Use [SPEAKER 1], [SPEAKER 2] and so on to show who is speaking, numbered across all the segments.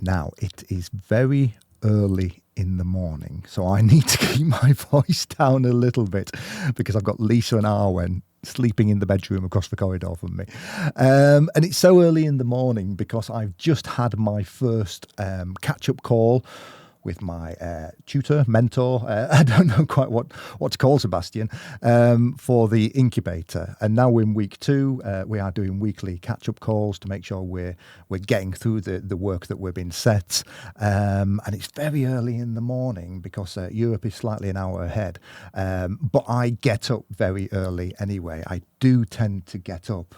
[SPEAKER 1] Now, it is very early in the morning, so I need to keep my voice down a little bit because I've got Lisa and Arwen sleeping in the bedroom across the corridor from me. And it's so early in the morning because I've just had my first catch-up call with my tutor, mentor, I don't know quite what to call Sebastian, for the incubator. And now we're in week 2. We are doing weekly catch-up calls to make sure we're getting through the work that we've been set. And it's very early in the morning because Europe is slightly an hour ahead. But I get up very early anyway. I do tend to get up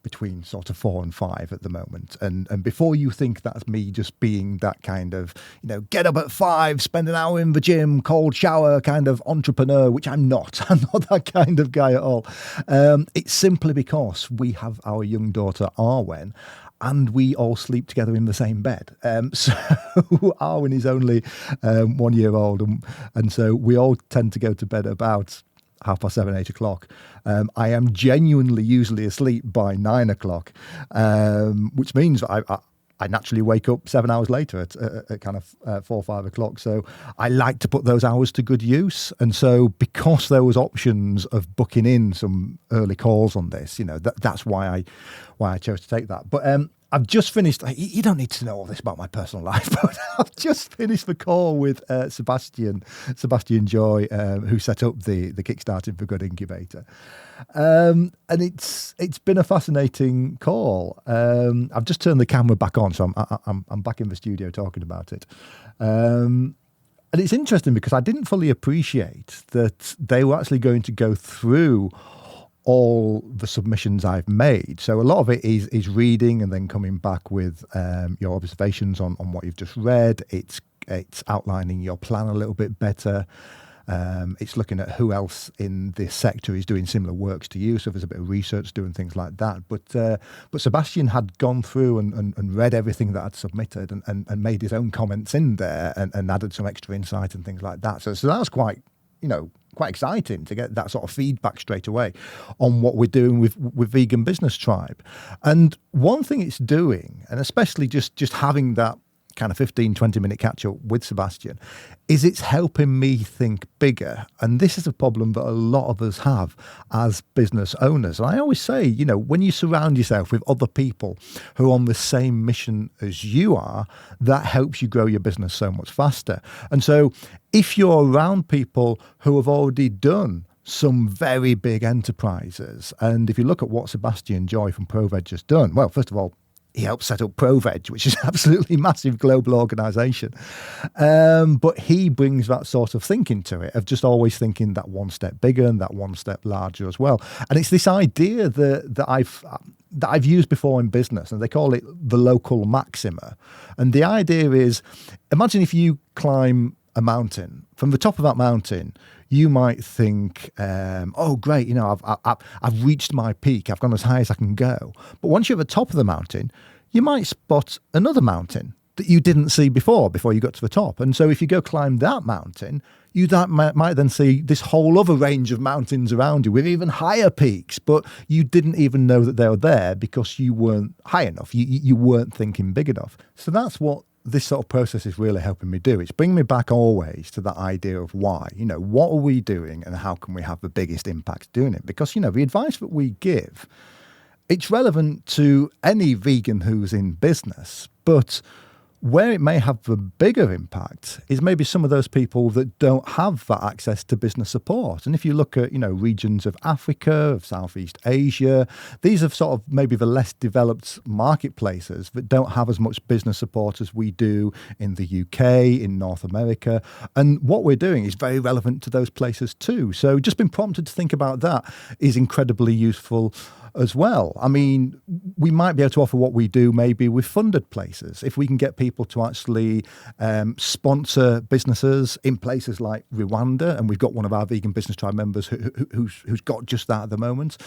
[SPEAKER 1] between sort of 4 and 5 at the moment. And before you think that's me just being that kind of, get up at 5, spend an hour in the gym, cold shower kind of entrepreneur, which I'm not. I'm not that kind of guy at all. It's simply because we have our young daughter, Arwen, and we all sleep together in the same bed. So Arwen is only 1 year old. And so we all tend to go to bed about 7:30, 8 o'clock. I am genuinely usually asleep by 9 o'clock, which means I naturally wake up 7 hours later at kind of 4 or 5 o'clock. So I like to put those hours to good use. And so because there was options of booking in some early calls on this, that's why I chose to take that. But I've just finished. You don't need to know all this about my personal life, but I've just finished the call with Sebastian Joy, who set up the Kickstarting For Good incubator, and it's been a fascinating call. I've just turned the camera back on, so I'm back in the studio talking about it. And it's interesting because I didn't fully appreciate that they were actually going to go through all the submissions I've made. So a lot of it is reading and then coming back with your observations on what you've just read. It's outlining your plan a little bit better. It's looking at who else in this sector is doing similar works to you. So there's a bit of research doing things like that. But Sebastian had gone through and read everything that I'd submitted and made his own comments in there and added some extra insight and things like that. So that was quite exciting to get that sort of feedback straight away on what we're doing with Vegan Business Tribe. And one thing it's doing, and especially just having that kind of 15, 20-minute catch-up with Sebastian, is it's helping me think bigger. And this is a problem that a lot of us have as business owners. And I always say, when you surround yourself with other people who are on the same mission as you are, that helps you grow your business so much faster. And so if you're around people who have already done some very big enterprises, and if you look at what Sebastian Joy from ProVeg has done, well, first of all, he helped set up ProVeg, which is an absolutely massive global organisation. But he brings that sort of thinking to it, of just always thinking that one step bigger and that one step larger as well. And it's this idea that I've used before in business, and they call it the local maxima. And the idea is, imagine if you climb a mountain. From the top of that mountain, you might think, oh, great, I've reached my peak. I've gone as high as I can go. But once you're at the top of the mountain, you might spot another mountain that you didn't see before you got to the top. And so if you go climb that mountain, you might then see this whole other range of mountains around you with even higher peaks, but you didn't even know that they were there because you weren't high enough. You weren't thinking big enough. So that's what this sort of process is really helping me do. It's bringing me back always to that idea of why. What are we doing and how can we have the biggest impact doing it? Because, the advice that we give, it's relevant to any vegan who's in business, but where it may have the bigger impact is maybe some of those people that don't have that access to business support. And if you look at, regions of Africa, of Southeast Asia, these are sort of maybe the less developed marketplaces that don't have as much business support as we do in the UK, in North America. And what we're doing is very relevant to those places too. So just being prompted to think about that is incredibly useful as well. I mean, we might be able to offer what we do maybe with funded places. If we can get people to actually sponsor businesses in places like Rwanda, and we've got one of our Vegan Business Tribe members who's got just that at the moment,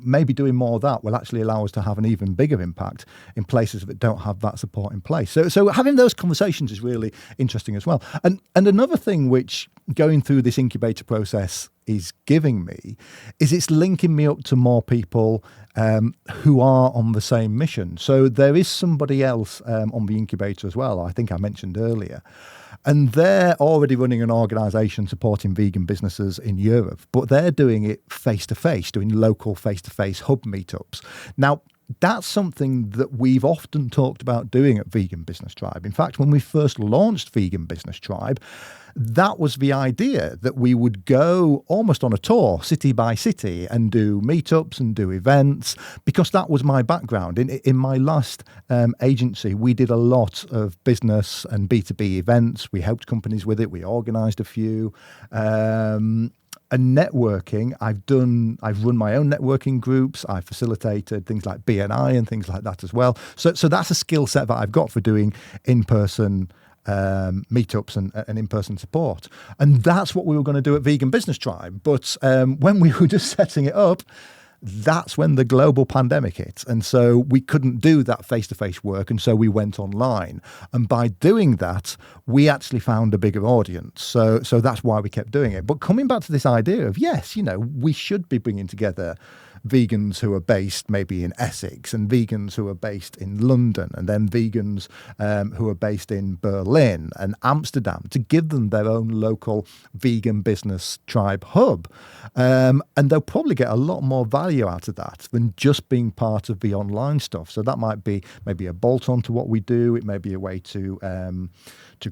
[SPEAKER 1] maybe doing more of that will actually allow us to have an even bigger impact in places that don't have that support in place. So having those conversations is really interesting as well. And another thing which going through this incubator process is giving me is it's linking me up to more people who are on the same mission. So there is somebody else on the incubator as well, I think I mentioned earlier. And they're already running an organisation supporting vegan businesses in Europe, but they're doing it face-to-face, doing local face-to-face hub meetups. Now, that's something that we've often talked about doing at Vegan Business Tribe. In fact, when we first launched Vegan Business Tribe, that was the idea, that we would go almost on a tour, city by city, and do meetups and do events, because that was my background. In my last agency, we did a lot of business and B2B events. We helped companies with it. We organised a few. And networking, I've run my own networking groups. I've facilitated things like BNI and things like that as well. So that's a skill set that I've got for doing in-person meetups and in-person support. And that's what we were going to do at Vegan Business Tribe. But when we were just setting it up, that's when the global pandemic hit. And so we couldn't do that face-to-face work. And so we went online. And by doing that, we actually found a bigger audience. So that's why we kept doing it. But coming back to this idea of, yes, we should be bringing together vegans who are based maybe in Essex, and vegans who are based in London, and then vegans who are based in Berlin and Amsterdam, to give them their own local Vegan Business Tribe hub. And they'll probably get a lot more value out of that than just being part of the online stuff. So that might be maybe a bolt-on to what we do. It may be a way to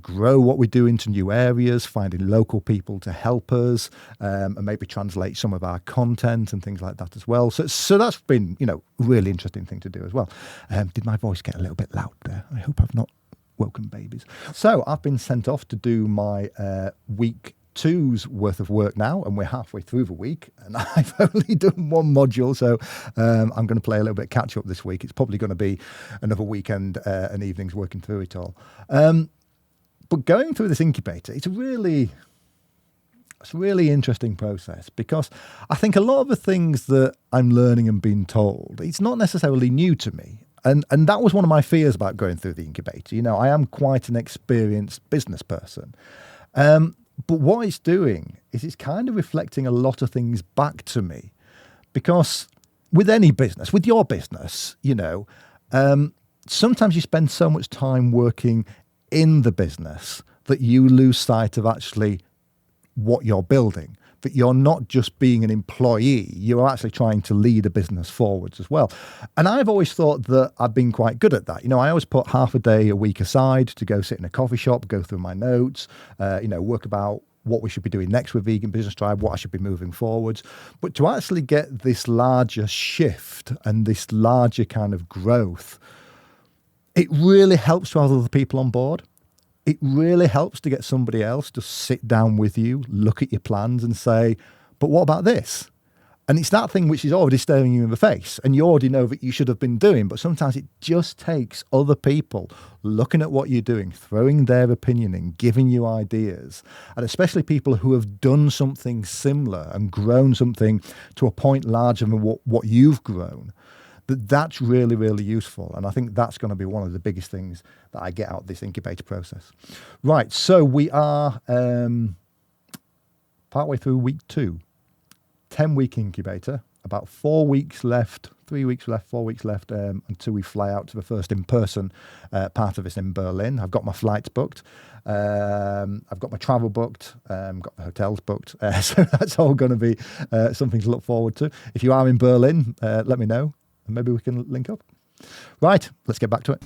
[SPEAKER 1] grow what we do into new areas, finding local people to help us, and maybe translate some of our content and things like that as well. So that's been, a really interesting thing to do as well. Did my voice get a little bit loud there? I hope I've not woken babies. So I've been sent off to do my week 2's worth of work now, and we're halfway through the week, and I've only done one module, so I'm going to play a little bit catch up this week. It's probably going to be another weekend and evenings working through it all. But going through this incubator, it's a really interesting process, because I think a lot of the things that I'm learning and being told, it's not necessarily new to me. And that was one of my fears about going through the incubator. I am quite an experienced business person. But what it's doing is it's kind of reflecting a lot of things back to me, because with any business, with your business, sometimes you spend so much time working in the business that you lose sight of actually what you're building, that you're not just being an employee, you're actually trying to lead a business forwards as well. And I've always thought that I've been quite good at that. I always put half a day a week aside to go sit in a coffee shop, go through my notes, work about what we should be doing next with Vegan Business Tribe, what I should be moving forwards. But to actually get this larger shift and this larger kind of growth, it really helps to have other people on board. It really helps to get somebody else to sit down with you, look at your plans and say, but what about this? And it's that thing which is already staring you in the face and you already know that you should have been doing, but sometimes it just takes other people looking at what you're doing, throwing their opinion in, giving you ideas, and especially people who have done something similar and grown something to a point larger than what you've grown. That's really, really useful. And I think that's going to be one of the biggest things that I get out of this incubator process. Right, so we are partway through week 2. 10-week incubator, about 4 weeks left, 3 weeks left, 4 weeks left until we fly out to the first in-person part of this in Berlin. I've got my flights booked. I've got my travel booked. Got the hotels booked. So that's all going to be something to look forward to. If you are in Berlin, let me know and maybe we can link up. Right, let's get back to it.